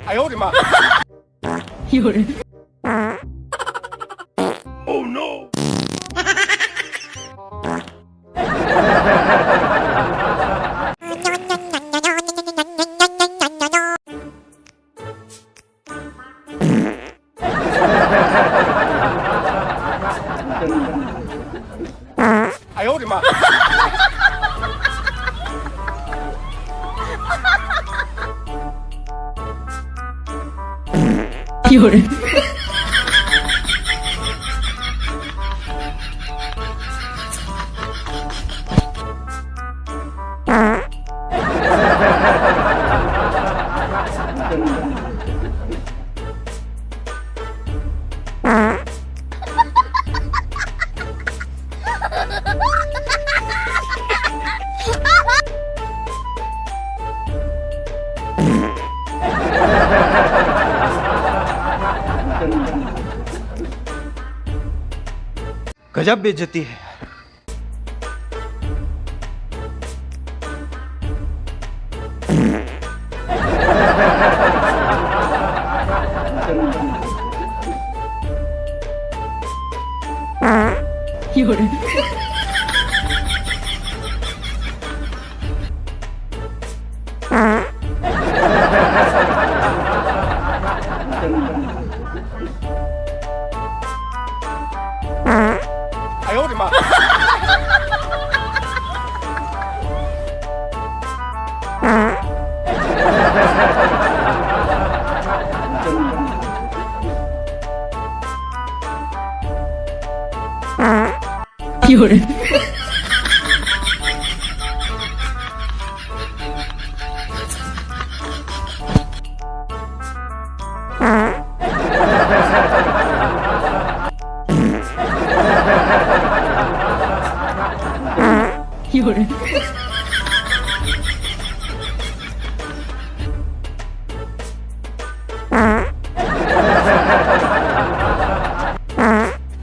哎呦我的妈！有人， Oh no！ 哎呦我的妈！ 有人， गजब बेइज्जती है।有人， 哎呦我的妈！ 有人， 有人，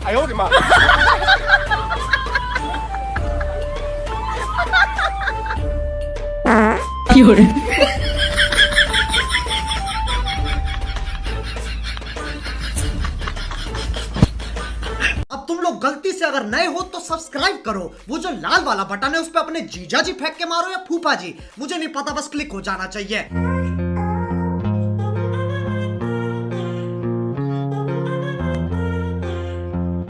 哎呦我的妈！ 有人， अब तुम लोग गलती से अगर नए हो तो सब्सक्राइब करो, वो जो लाल वाला बटन है उस पे अपने जीजा जी फेंक के मारो या फूफा जी, मुझे नहीं पता, बस क्लिक हो जाना चाहिए।